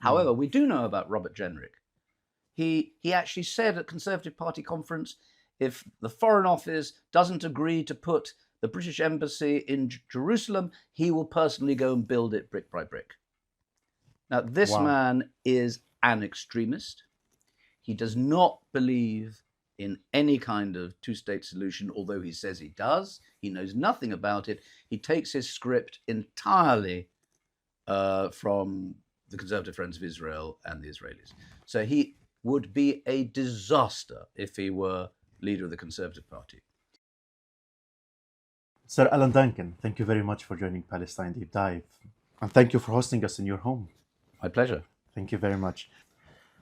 However, we do know about Robert Jenrick. He actually said at Conservative Party conference, if the Foreign Office doesn't agree to put the British Embassy in Jerusalem, he will personally go and build it brick by brick. Now, this man is an extremist. He does not believe in any kind of two-state solution, although he says he does. He knows nothing about it. He takes his script entirely from the Conservative Friends of Israel and the Israelis. So he would be a disaster if he were leader of the Conservative Party. Sir Alan Duncan, thank you very much for joining Palestine Deep Dive. And thank you for hosting us in your home. My pleasure. Thank you very much.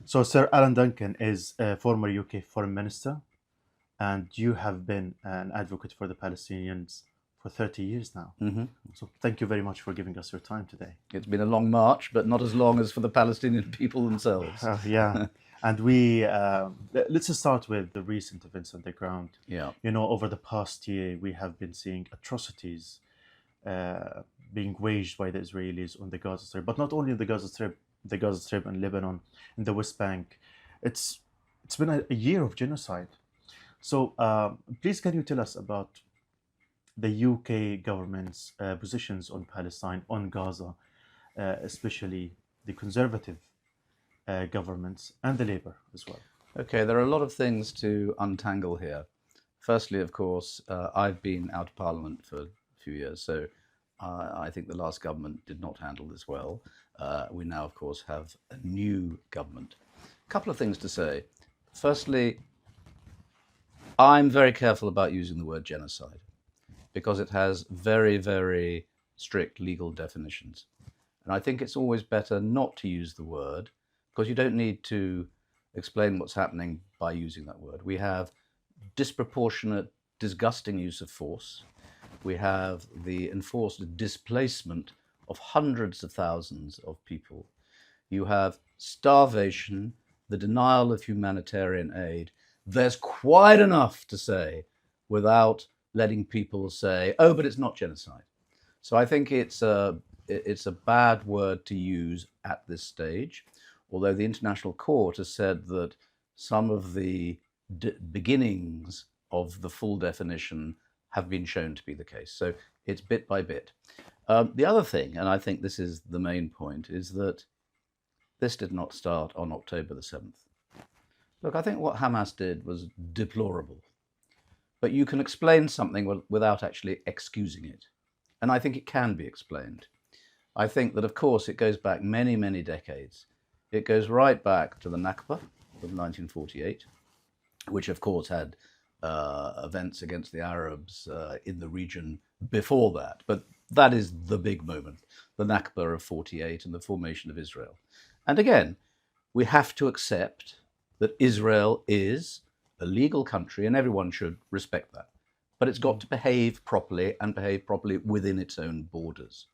So Sir Alan Duncan is a former UK Foreign Minister, and you have been an advocate for the Palestinians for 30 years now. Mm-hmm. So thank you very much for giving us your time today. It's been a long march, but not as long as for the Palestinian people themselves. Yeah. And we, let's just start with the recent events on the ground. Yeah. You know, over the past year, we have been seeing atrocities being waged by the Israelis on the Gaza Strip, but not only on the Gaza Strip and Lebanon, in the West Bank. It's been a year of genocide. So please, can you tell us about the UK government's positions on Palestine, on Gaza, especially the Conservative governments and the Labour as well? Okay, there are a lot of things to untangle here. Firstly, of course, I've been out of Parliament for a few years, so I think the last government did not handle this well. We now, of course, have a new government. A couple of things to say. Firstly, I'm very careful about using the word genocide because it has very, very strict legal definitions. And I think it's always better not to use the word because you don't need to explain what's happening by using that word. We have disproportionate, disgusting use of force. We have the enforced displacement of hundreds of thousands of people. You have starvation, the denial of humanitarian aid. There's quite enough to say without letting people say, oh, but it's not genocide. So I think it's a bad word to use at this stage, although the International Court has said that some of the beginnings of the full definition have been shown to be the case. So it's bit by bit. The other thing, and I think this is the main point, is that this did not start on October the 7th. Look, I think what Hamas did was deplorable, but you can explain something without actually excusing it. And I think it can be explained. I think that, of course, it goes back many, many decades. It goes right back to the Nakba of 1948, which, of course, had events against the Arabs in the region before that. But that is the big moment, the Nakba of 48 and the formation of Israel. And again, we have to accept that Israel is a legal country and everyone should respect that. But it's got to behave properly and behave properly within its own borders.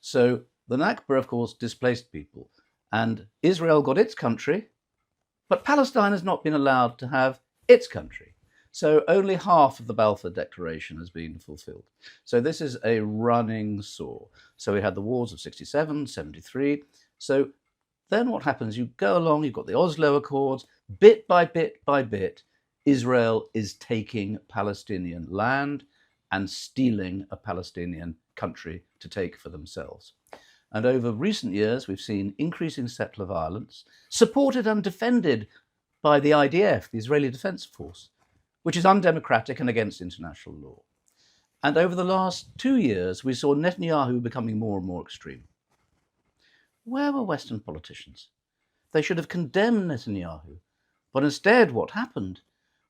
So the Nakba, of course, displaced people. And Israel got its country, but Palestine has not been allowed to have its country. So only half of the Balfour Declaration has been fulfilled. So this is a running sore. So we had the wars of 67, 73. So then what happens? You go along, you've got the Oslo Accords, bit by bit, Israel is taking Palestinian land and stealing a Palestinian country to take for themselves. And over recent years, we've seen increasing settler violence, supported and defended by the IDF, the Israeli Defense Force, which is undemocratic and against international law. And over the last 2 years, we saw Netanyahu becoming more and more extreme. Where were Western politicians? They should have condemned Netanyahu. But instead, what happened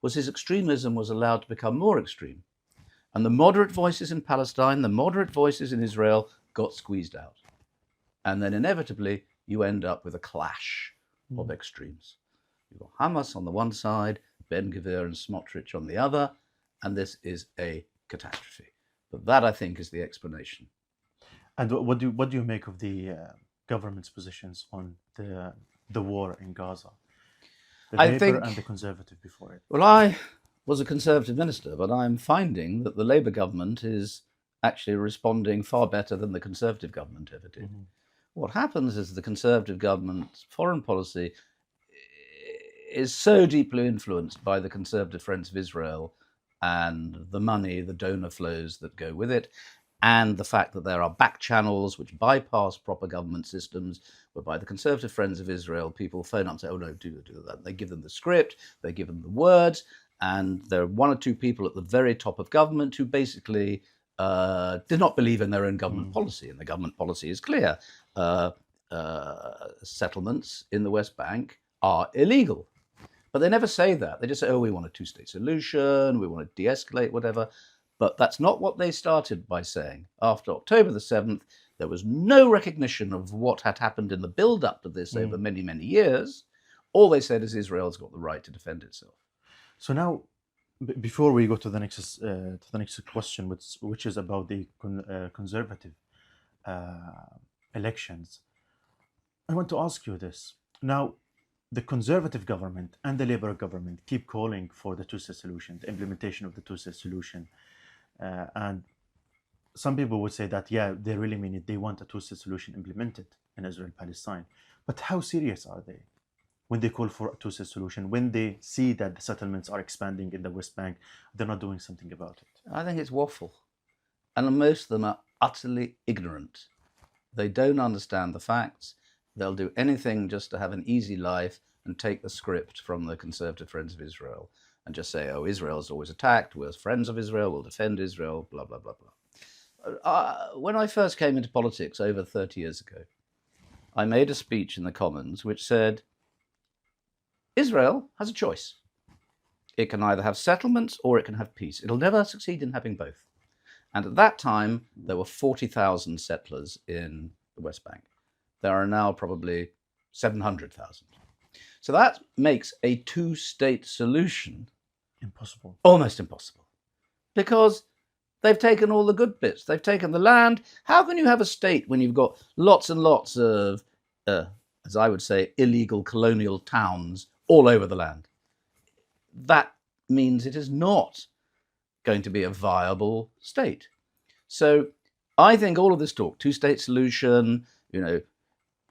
was his extremism was allowed to become more extreme. And the moderate voices in Palestine, the moderate voices in Israel got squeezed out. And then inevitably, you end up with a clash of extremes. You've got Hamas on the one side, Ben-Gvir and Smotrich on the other, and this is a catastrophe. But that, I think, is the explanation. And what do you make of the government's positions on the war in Gaza? The Labour and the Conservative before it. Well, I was a Conservative minister, but I'm finding that the Labour government is actually responding far better than the Conservative government ever did. What happens is the Conservative government's foreign policy is so deeply influenced by the Conservative Friends of Israel and the money, the donor flows that go with it, and the fact that there are back channels which bypass proper government systems, whereby the Conservative Friends of Israel, people phone up and say, oh no, do that. They give them the script, they give them the words, and there are one or two people at the very top of government who basically did not believe in their own government policy, and the government policy is clear. Settlements in the West Bank are illegal. But they never say that. They just say, oh, we want a two-state solution, we want to de-escalate, whatever. But that's not what they started by saying. After October the 7th, there was no recognition of what had happened in the build-up to this over many, many years. All they said is Israel's got the right to defend itself. So now, before we go to the next question, which is about the conservative elections, I want to ask you this. Now, the Conservative government and the Labour government keep calling for the two-state solution, the implementation of the two-state solution. And some people would say that, yeah, they really mean it. They want a two-state solution implemented in Israel and Palestine. But how serious are they when they call for a two-state solution, when they see that the settlements are expanding in the West Bank, they're not doing something about it? I think it's waffle. And most of them are utterly ignorant. They don't understand the facts. They'll do anything just to have an easy life and take the script from the Conservative Friends of Israel and just say, oh, Israel's always attacked, we're friends of Israel, we'll defend Israel, blah, blah, blah, blah. When I first came into politics over 30 years ago, I made a speech in the Commons which said, Israel has a choice. It can either have settlements or it can have peace. It'll never succeed in having both. And at that time, there were 40,000 settlers in the West Bank. There are now probably 700,000. So that makes a two-state solution impossible, almost impossible, because they've taken all the good bits. They've taken the land. How can you have a state when you've got lots and lots of, as I would say, illegal colonial towns all over the land? That means it is not going to be a viable state. So I think all of this talk, two-state solution,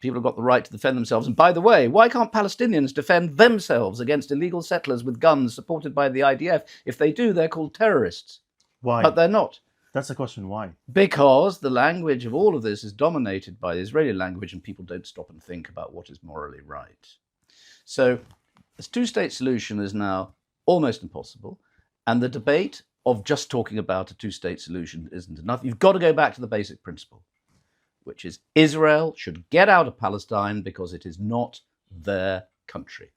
people have got the right to defend themselves. And by the way, why can't Palestinians defend themselves against illegal settlers with guns supported by the IDF? If they do, they're called terrorists. Why? But they're not. That's the question, why? Because the language of all of this is dominated by the Israeli language, and people don't stop and think about what is morally right. So this two-state solution is now almost impossible. And the debate of just talking about a two-state solution isn't enough. You've got to go back to the basic principle, which is Israel should get out of Palestine because it is not their country.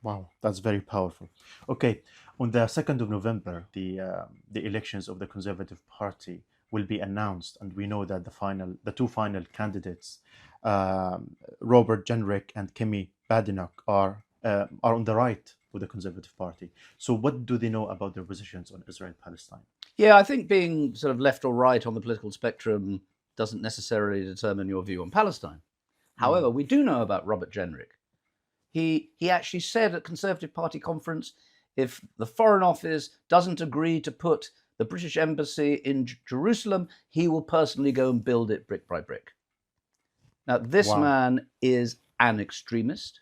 Wow, that's very powerful. Okay, on the 2nd of November, the elections of the Conservative Party will be announced, and we know that the two final candidates, Robert Jenrick and Kemi Badenoch, are on the right with the Conservative Party. So what do they know about their positions on Israel and Palestine? Yeah, I think being sort of left or right on the political spectrum doesn't necessarily determine your view on Palestine. However, we do know about Robert Jenrick. He actually said at Conservative Party conference, if the Foreign Office doesn't agree to put the British Embassy in Jerusalem, he will personally go and build it brick by brick. Now, this man is an extremist.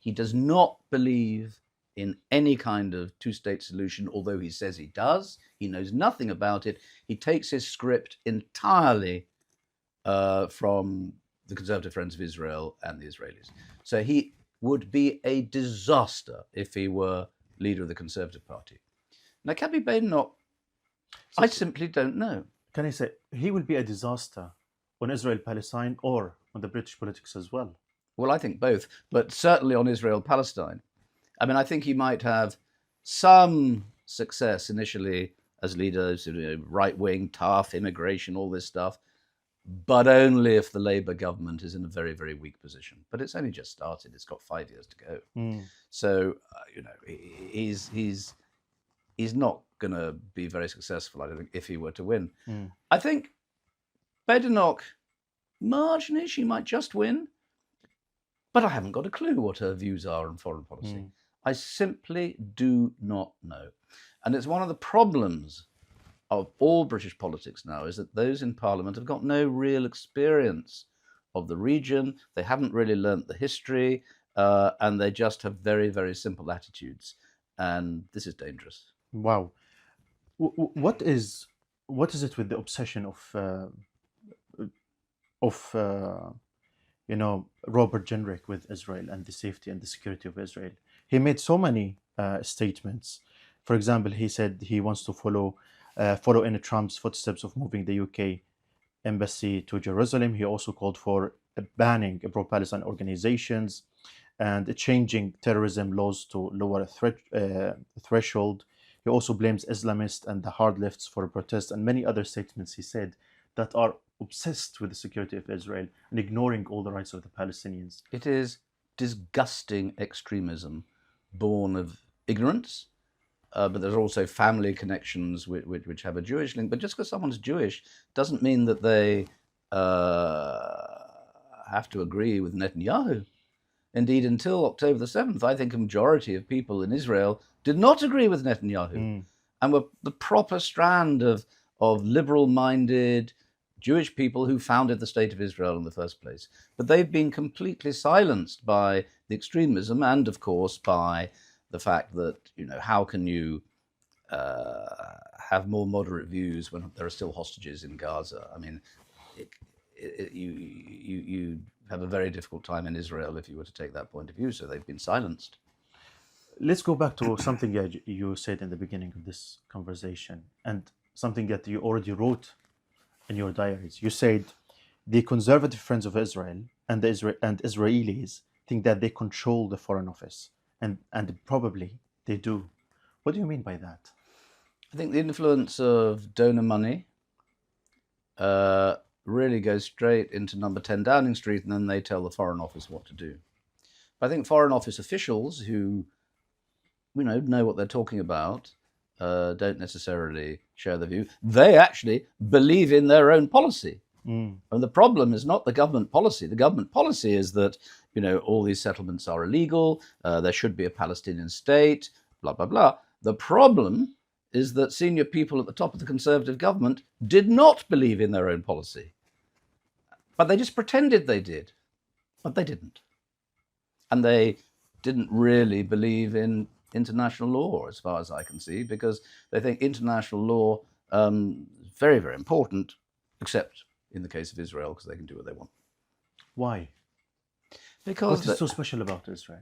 He does not believe in any kind of two-state solution, although he says he does. He knows nothing about it. He takes his script entirely from the Conservative Friends of Israel and the Israelis. So he would be a disaster if he were leader of the Conservative Party. Now, Kemi Badenoch, I simply don't know. Can I say, he will be a disaster on Israel-Palestine or on the British politics as well? Well, I think both, but certainly on Israel-Palestine. I mean, I think he might have some success initially as leader, right-wing, tough, immigration, all this stuff, but only if the Labour government is in a very, very weak position. But it's only just started. It's got 5 years to go. So, he's not going to be very successful, I don't think, if he were to win. I think Badenoch, marginally, she might just win, but I haven't got a clue what her views are on foreign policy. I simply do not know. And it's one of the problems of all British politics now is that those in Parliament have got no real experience of the region. They haven't really learnt the history, and they just have very, very simple attitudes. And this is dangerous. Wow. What is it with the obsession of Robert Jenrick with Israel and the safety and the security of Israel? He made so many statements. For example, he said he wants to follow in Trump's footsteps of moving the UK embassy to Jerusalem. He also called for banning pro-Palestine organizations and changing terrorism laws to lower a threshold. He also blames Islamists and the hard lefts for protests and many other statements he said that are obsessed with the security of Israel and ignoring all the rights of the Palestinians. It is disgusting extremism born of ignorance, but there's also family connections which have a Jewish link. But just because someone's Jewish doesn't mean that they have to agree with Netanyahu. Indeed, until October the 7th, I think a majority of people in Israel did not agree with Netanyahu and were the proper strand of liberal-minded Jewish people who founded the State of Israel in the first place. But they've been completely silenced by the extremism and, of course, by the fact that, how can you have more moderate views when there are still hostages in Gaza? I mean, you have a very difficult time in Israel if you were to take that point of view, so they've been silenced. Let's go back to something you said in the beginning of this conversation, and something that you already wrote in your diaries. You said the conservative friends of Israel and Israelis think that they control the Foreign Office, and probably they do. What do you mean by that? I think the influence of donor money really goes straight into number 10 Downing Street, and then they tell the Foreign Office what to do. But I think Foreign Office officials who know what they're talking about don't necessarily share the view. They actually believe in their own policy. And the problem is not the government policy. The government policy is that, all these settlements are illegal, there should be a Palestinian state, blah, blah, blah. The problem is that senior people at the top of the Conservative government did not believe in their own policy. But they just pretended they did. But they didn't. And they didn't really believe in international law, as far as I can see, because they think international law is very, very important, except in the case of Israel, because they can do what they want. Why? Because what is so special about Israel?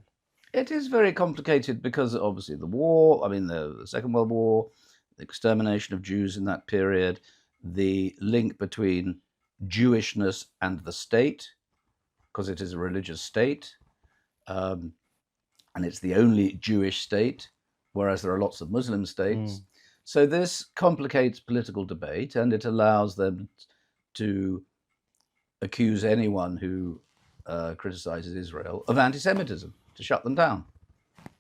It is very complicated because obviously the war, the Second World War, the extermination of Jews in that period, the link between Jewishness and the state, because it is a religious state, and it's the only Jewish state, whereas there are lots of Muslim states. So this complicates political debate, and it allows them to accuse anyone who criticizes Israel of anti-Semitism, to shut them down.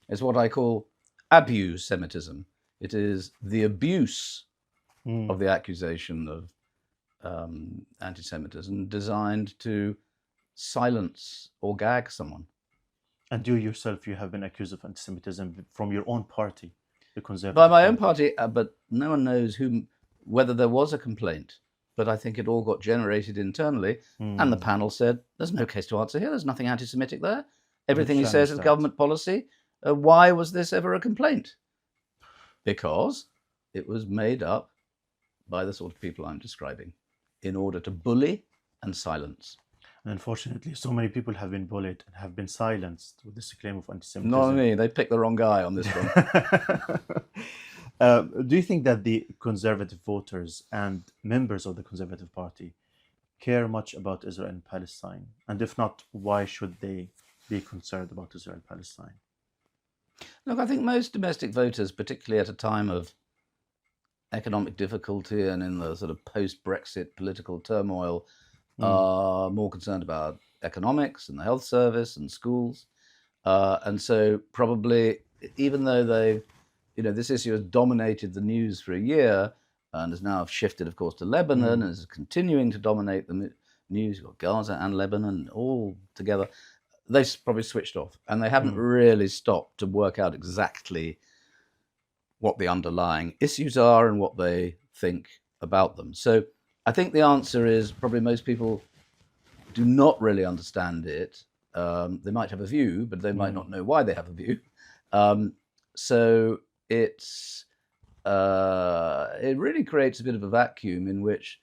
It's what I call abuse-Semitism. It is the abuse of the accusation of anti-Semitism designed to silence or gag someone. And you yourself, you have been accused of anti-Semitism from your own party, the Conservative By my own party, but no one knows whether there was a complaint. But I think it all got generated internally, and the panel said, there's no case to answer here, there's nothing anti-Semitic there. Everything he says is government policy. Why was this ever a complaint? Because it was made up by the sort of people I'm describing in order to bully and silence. And unfortunately, so many people have been bullied and have been silenced with this claim of anti-Semitism. Not me, they picked the wrong guy on this one. Do you think that the Conservative voters and members of the Conservative Party care much about Israel and Palestine? And if not, why should they be concerned about Israel and Palestine? Look, I think most domestic voters, particularly at a time of economic difficulty and in the sort of post-Brexit political turmoil, are more concerned about economics and the health service and schools. And so probably, even though this issue has dominated the news for a year and has now shifted, of course, to Lebanon and is continuing to dominate the news, you've got Gaza and Lebanon all together, they've probably switched off and they haven't really stopped to work out exactly what the underlying issues are and what they think about them. So I think the answer is probably most people do not really understand it. They might have a view, but they might not know why they have a view. So it really creates a bit of a vacuum in which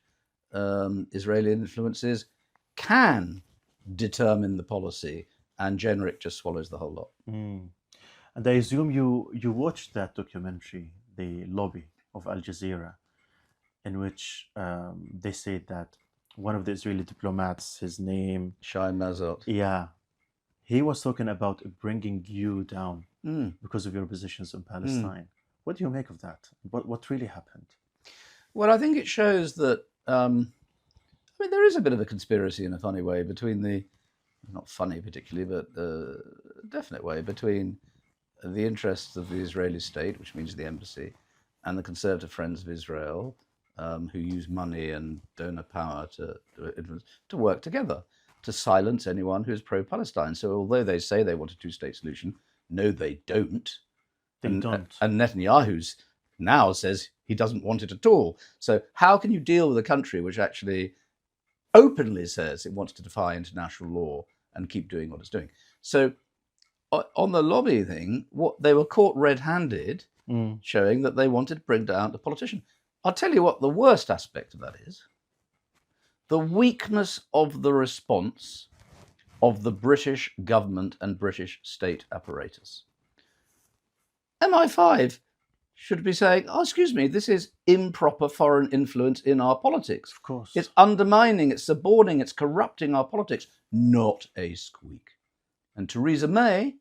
Israeli influences can determine the policy, and Jenrick just swallows the whole lot. And I assume you watched that documentary, The Lobby of Al Jazeera, in which they said that one of the Israeli diplomats, his name... Shai Mazot. Yeah. He was talking about bringing you down because of your positions in Palestine. What do you make of that? What really happened? Well, I think it shows that, there is a bit of a conspiracy in a funny way between not funny particularly, but definite way, between the interests of the Israeli state, which means the embassy, and the conservative Friends of Israel, who use money and donor power to work together to silence anyone who's pro-Palestine. So although they say they want a two-state solution, no, they don't. They don't. And Netanyahu now says he doesn't want it at all. So how can you deal with a country which actually openly says it wants to defy international law and keep doing what it's doing? So on the lobby thing, they were caught red-handed, showing that they wanted to bring down a politician. I'll tell you what the worst aspect of that is. The weakness of the response of the British government and British state apparatus. MI5 should be saying, oh, excuse me, this is improper foreign influence in our politics. Of course. It's undermining, it's suborning, it's corrupting our politics. Not a squeak. And Theresa May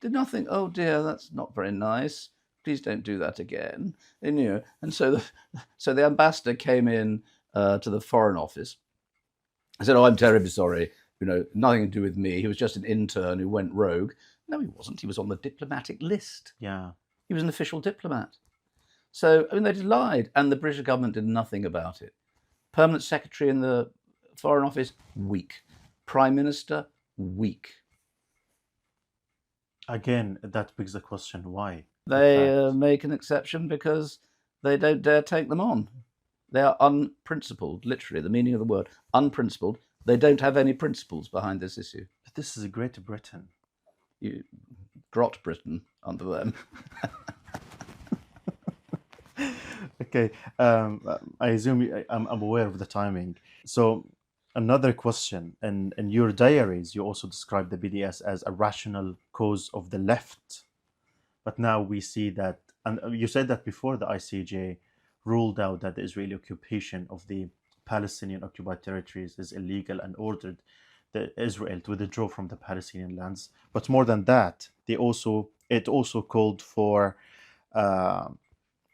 did nothing. Oh dear, that's not very nice. Please don't do that again. And so the ambassador came in to the Foreign Office. I said, oh, I'm terribly sorry. Nothing to do with me. He was just an intern who went rogue. No, he wasn't. He was on the diplomatic list. Yeah. He was an official diplomat. So, they just lied, and the British government did nothing about it. Permanent secretary in the Foreign Office, weak. Prime Minister, weak. Again, that begs the question, why? They make an exception because they don't dare take them on. They are unprincipled, literally, the meaning of the word, unprincipled. They don't have any principles behind this issue. But this is a Great Britain. You grot Britain under them. Okay, I assume I'm aware of the timing. So another question, in your diaries, you also described the BDS as a rational cause of the left. But now we see that, and you said that before the ICJ ruled out that the Israeli occupation of the Palestinian occupied territories is illegal and ordered Israel to withdraw from the Palestinian lands. But more than that, it also called for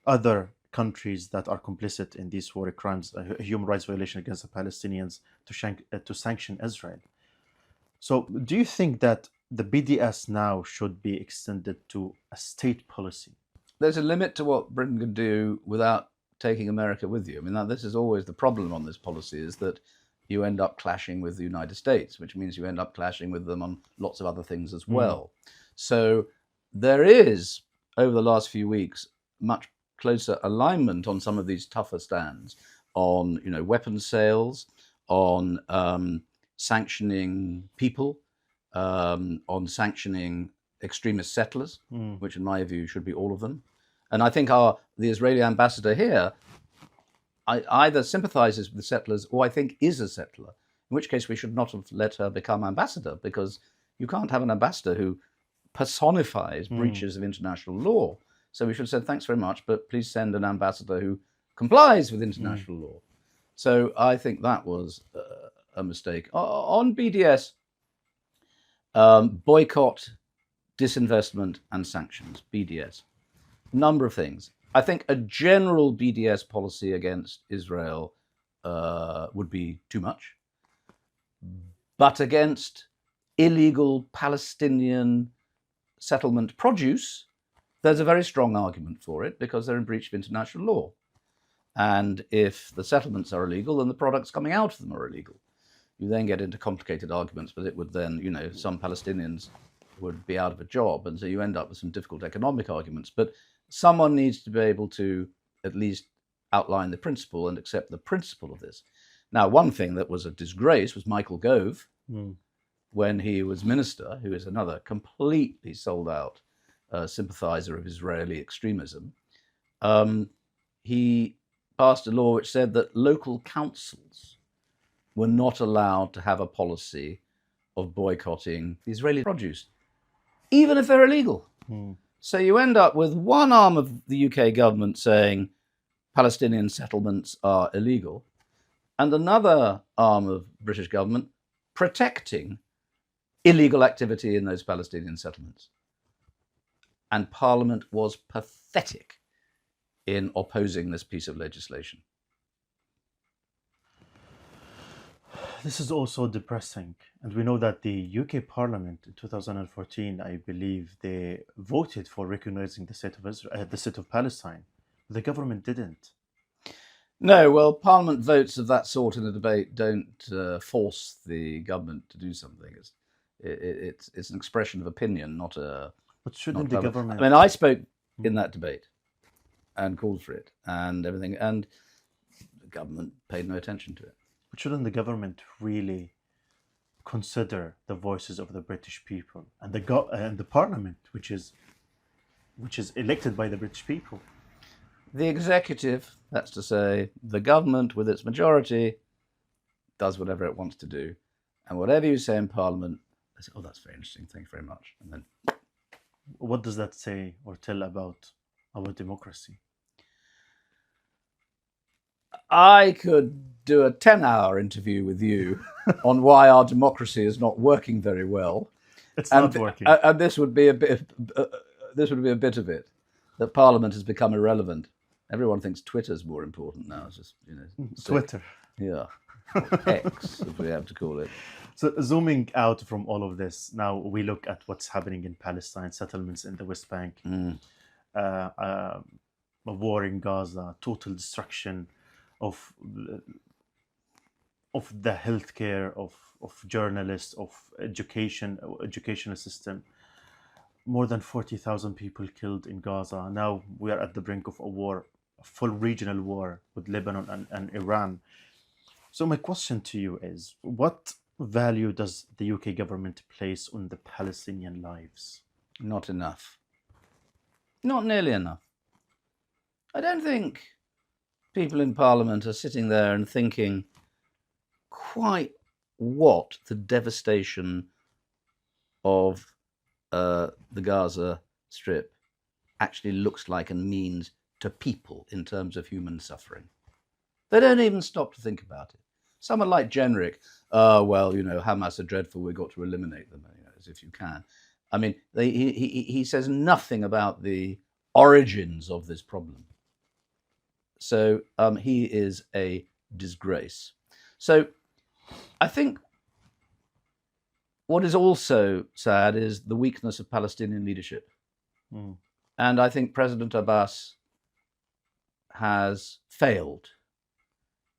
other countries that are complicit in these war crimes, human rights violation against the Palestinians, to sanction Israel. So do you think that the BDS now should be extended to a state policy? There's a limit to what Britain can do without taking America with you. This is always the problem on this policy, is that you end up clashing with the United States, which means you end up clashing with them on lots of other things as well. So there is, over the last few weeks, much closer alignment on some of these tougher stands on, weapons sales, on sanctioning people, on sanctioning extremist settlers, which in my view should be all of them. And I think the Israeli ambassador here either sympathises with the settlers or I think is a settler, in which case we should not have let her become ambassador, because you can't have an ambassador who personifies breaches of international law. So we should have said, thanks very much, but please send an ambassador who complies with international law. So I think that was a mistake. On BDS, boycott, disinvestment and sanctions, BDS. Number of things. I think a general BDS policy against Israel would be too much. But against illegal Palestinian settlement produce, there's a very strong argument for it, because they're in breach of international law. And if the settlements are illegal, then the products coming out of them are illegal. You then get into complicated arguments, but it would then, some Palestinians would be out of a job. And so you end up with some difficult economic arguments. But someone needs to be able to at least outline the principle and accept the principle of this. Now, one thing that was a disgrace was Michael Gove, when he was minister, who is another completely sold out sympathiser of Israeli extremism. He passed a law which said that local councils were not allowed to have a policy of boycotting Israeli produce, even if they're illegal. So you end up with one arm of the UK government saying Palestinian settlements are illegal, and another arm of British government protecting illegal activity in those Palestinian settlements. And Parliament was pathetic in opposing this piece of legislation. This is also depressing. And we know that the UK Parliament in 2014, I believe, they voted for recognizing the state of Israel, the state of Palestine. The government didn't. No, well, Parliament votes of that sort in a debate don't force the government to do something. It's an expression of opinion, not a... But shouldn't the government... I mean, I spoke in that debate and called for it and everything, and the government paid no attention to it. But shouldn't the government really consider the voices of the British people and the Parliament, which is elected by the British people? The executive, that's to say, the government with its majority, does whatever it wants to do, and whatever you say in Parliament, they say, "Oh, that's very interesting. Thank you very much," and then. What does that say or tell about our democracy? I could do a 10-hour interview with you on why our democracy is not working very well. It's not working. And this would be a bit of it. That Parliament has become irrelevant. Everyone thinks Twitter's more important now. It's just, Twitter. Yeah. X, if we have to call it. So zooming out from all of this, now we look at what's happening in Palestine, settlements in the West Bank, a war in Gaza, total destruction of the healthcare, of journalists, of educational system. More than 40,000 people killed in Gaza. Now we are at the brink of a war, a full regional war with Lebanon and Iran. So my question to you is, what value does the UK government place on the Palestinian lives? Not enough. Not nearly enough. I don't think people in Parliament are sitting there and thinking quite what the devastation of the Gaza Strip actually looks like and means to people in terms of human suffering. They don't even stop to think about it. Someone like Jenrick, well, Hamas are dreadful, we've got to eliminate them, as if you can. I mean, he says nothing about the origins of this problem. So he is a disgrace. So I think what is also sad is the weakness of Palestinian leadership. And I think President Abbas has failed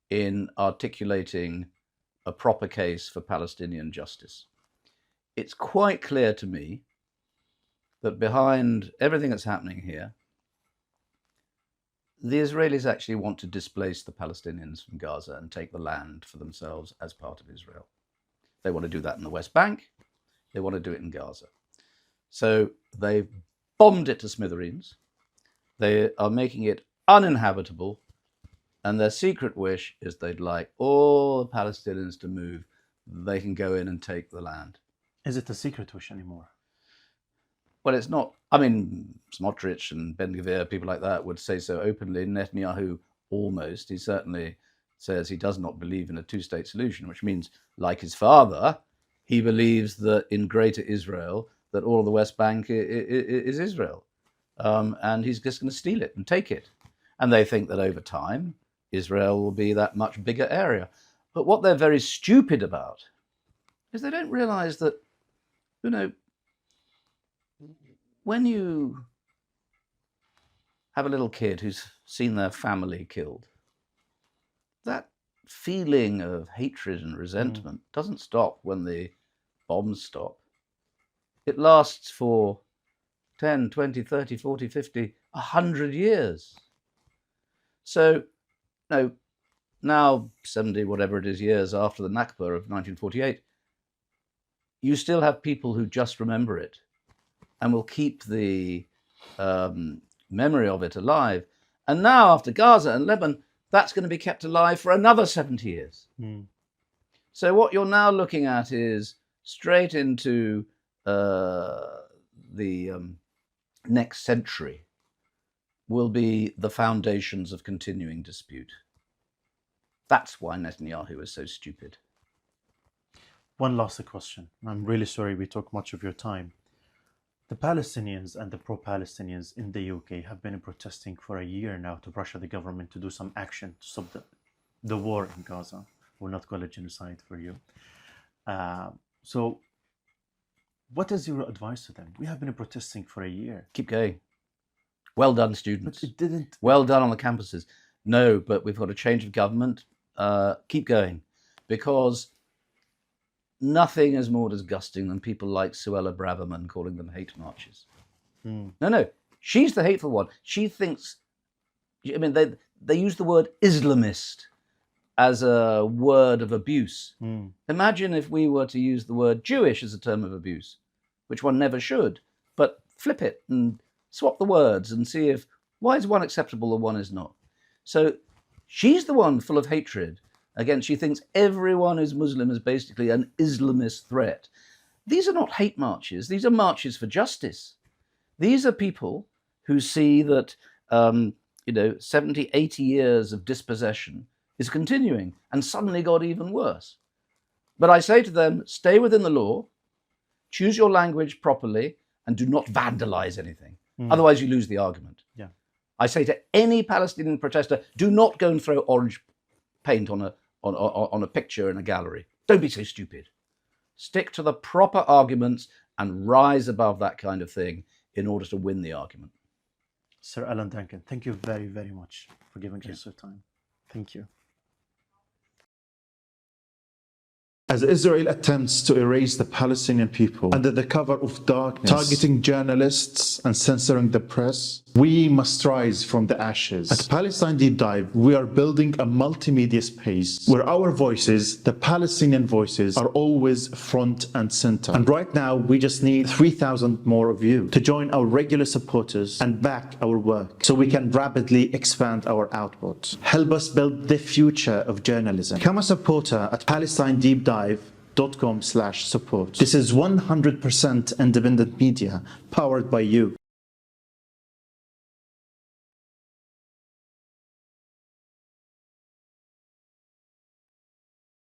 in articulating a proper case for Palestinian justice. It's quite clear to me that behind everything that's happening here, the Israelis actually want to displace the Palestinians from Gaza and take the land for themselves as part of Israel. They want to do that in the West Bank. They want to do it in Gaza. So they've bombed it to smithereens. They are making it uninhabitable. And their secret wish is they'd like all the Palestinians to move. They can go in and take the land. Is it a secret wish anymore? Well, it's not. I mean, Smotrich and Ben-Gvir, people like that, would say so openly. Netanyahu, almost. He certainly says he does not believe in a two-state solution, which means, like his father, he believes that in Greater Israel, that all of the West Bank is Israel. And he's just going to steal it and take it. And they think that over time, Israel will be that much bigger area. But what they're very stupid about is they don't realize that, when you have a little kid who's seen their family killed, that feeling of hatred and resentment doesn't stop when the bombs stop. It lasts for 10, 20, 30, 40, 50, 100 years. So no, now 70, whatever it is, years after the Nakba of 1948, you still have people who just remember it and will keep the memory of it alive. And now, after Gaza and Lebanon, that's going to be kept alive for another 70 years. So what you're now looking at is straight into the next century will be the foundations of continuing dispute. That's why Netanyahu is so stupid. One last question. I'm really sorry we took much of your time. The Palestinians and the pro-Palestinians in the UK have been protesting for a year now to pressure the government to do some action to stop the war in Gaza. We'll not call it genocide for you. So what is your advice to them? We have been protesting for a year. Keep going. Well done, students. But it didn't. Well done on the campuses. No, but we've got a change of government. Keep going. Because nothing is more disgusting than people like Suella Braverman calling them hate marches. No, she's the hateful one. She thinks, I mean, they use the word Islamist as a word of abuse. Imagine if we were to use the word Jewish as a term of abuse, which one never should, but flip it and swap the words and see if, why is one acceptable and one is not? So she's the one full of hatred. Again, she thinks everyone who's Muslim is basically an Islamist threat. These are not hate marches. These are marches for justice. These are people who see that, 70, 80 years of dispossession is continuing and suddenly got even worse. But I say to them, stay within the law, choose your language properly, and do not vandalize anything. Otherwise, you lose the argument. Yeah. I say to any Palestinian protester, do not go and throw orange paint on a picture in a gallery. Don't be so stupid. Stick to the proper arguments and rise above that kind of thing in order to win the argument. Sir Alan Duncan, thank you very, very much for giving us your time. Thank you. As Israel attempts to erase the Palestinian people under the cover of darkness, targeting journalists and censoring the press, we must rise from the ashes. At Palestine Deep Dive, we are building a multimedia space where our voices, the Palestinian voices, are always front and center. And right now, we just need 3,000 more of you to join our regular supporters and back our work so we can rapidly expand our output. Help us build the future of journalism. Become a supporter at PalestineDeepDive.com/support. This is 100% independent media powered by you.